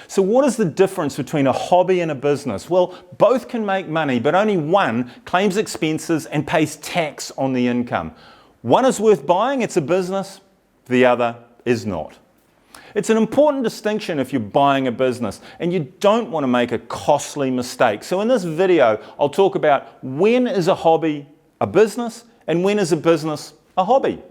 So what is the difference between a hobby and a business? Well, both can make money, but only one claims expenses and pays tax on the income. One is worth buying, it's a business, the other is not. It's an important distinction if you're buying a business and you don't want to make a costly mistake. So in this video, I'll talk about when is a hobby a business and when is a business a hobby.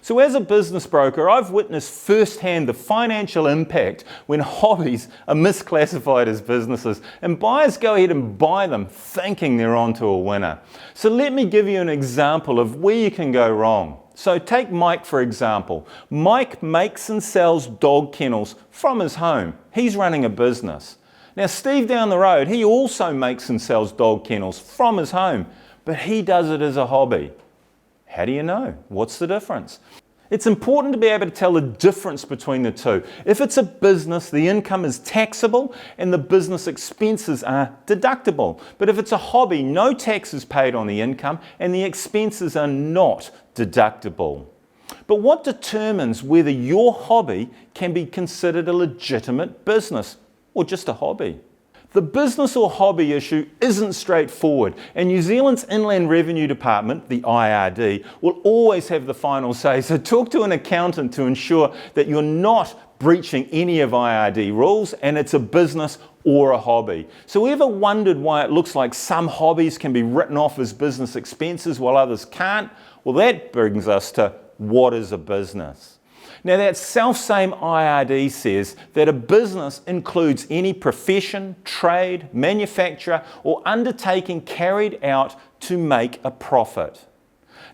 So as a business broker, I've witnessed firsthand the financial impact when hobbies are misclassified as businesses and buyers go ahead and buy them thinking they're onto a winner. So let me give you an example of where you can go wrong. So take Mike for example. Mike makes and sells dog kennels from his home. He's running a business. Now Steve down the road, he also makes and sells dog kennels from his home, but he does it as a hobby. How do you know? What's the difference? It's important to be able to tell the difference between the two. If it's a business, the income is taxable and the business expenses are deductible. But if it's a hobby, no tax is paid on the income and the expenses are not deductible. But what determines whether your hobby can be considered a legitimate business or just a hobby? The business or hobby issue isn't straightforward, and New Zealand's Inland Revenue Department, the IRD, will always have the final say, so talk to an accountant to ensure that you're not breaching any of IRD rules and it's a business or a hobby. So ever wondered why it looks like some hobbies can be written off as business expenses while others can't? Well, that brings us to what is a business? Now that self-same IRD says that a business includes any profession, trade, manufacture or undertaking carried out to make a profit.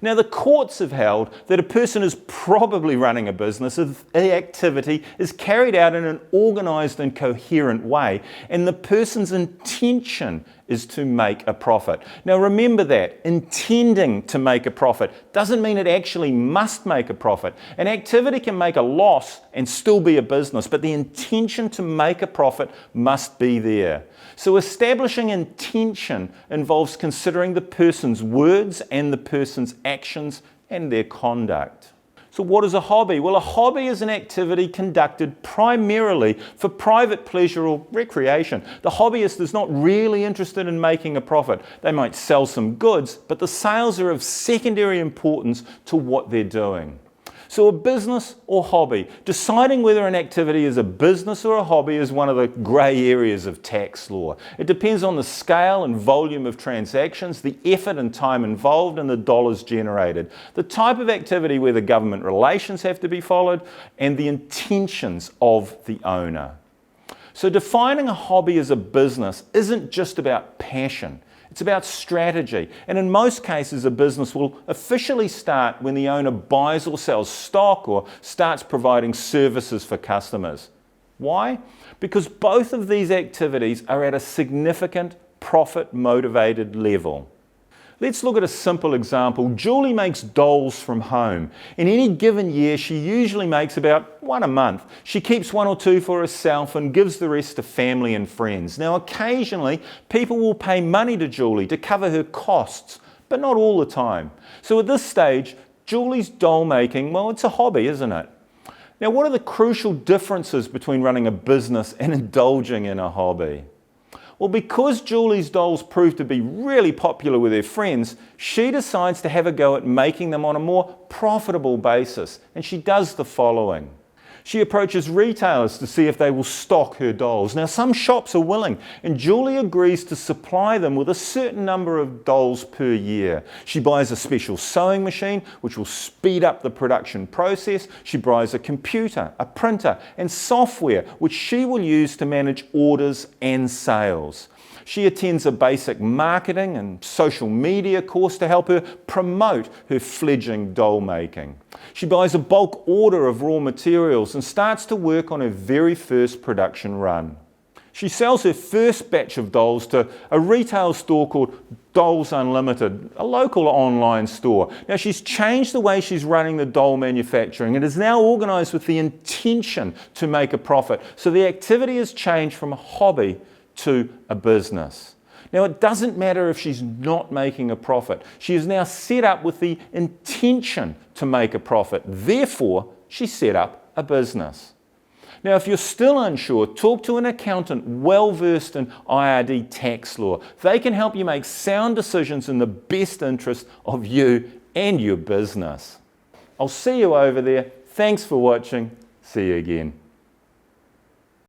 Now the courts have held that a person is probably running a business if the activity is carried out in an organised and coherent way and the person's intention is to make a profit. Now remember that, intending to make a profit doesn't mean it actually must make a profit. An activity can make a loss and still be a business, but the intention to make a profit must be there. So establishing intention involves considering the person's words and the person's actions and their conduct. So what is a hobby? Well, a hobby is an activity conducted primarily for private pleasure or recreation. The hobbyist is not really interested in making a profit. They might sell some goods, but the sales are of secondary importance to what they're doing. So a business or hobby, deciding whether an activity is a business or a hobby is one of the grey areas of tax law. It depends on the scale and volume of transactions, the effort and time involved, and the dollars generated, the type of activity where the government relations have to be followed, and the intentions of the owner. So defining a hobby as a business isn't just about passion. It's about strategy, and in most cases a business will officially start when the owner buys or sells stock or starts providing services for customers. Why? Because both of these activities are at a significant profit-motivated level. Let's look at a simple example. Julie makes dolls from home. In any given year, she usually makes about one a month. She keeps one or two for herself and gives the rest to family and friends. Now, occasionally, people will pay money to Julie to cover her costs, but not all the time. So at this stage, Julie's doll making, well, it's a hobby, isn't it? Now, what are the crucial differences between running a business and indulging in a hobby? Well, because Julie's dolls prove to be really popular with her friends, she decides to have a go at making them on a more profitable basis, and she does the following. She approaches retailers to see if they will stock her dolls. Now, some shops are willing, and Julie agrees to supply them with a certain number of dolls per year. She buys a special sewing machine, which will speed up the production process. She buys a computer, a printer, and software, which she will use to manage orders and sales. She attends a basic marketing and social media course to help her promote her fledgling doll making. She buys a bulk order of raw materials and starts to work on her very first production run. She sells her first batch of dolls to a retail store called Dolls Unlimited, a local online store. Now she's changed the way she's running the doll manufacturing and is now organised with the intention to make a profit. So the activity has changed from a hobby to a business. Now it doesn't matter if she's not making a profit. She is now set up with the intention to make a profit. Therefore, she set up a business. Now, if you're still unsure, talk to an accountant well versed in IRD tax law. They can help you make sound decisions in the best interest of you and your business. I'll see you over there. Thanks for watching. See you again.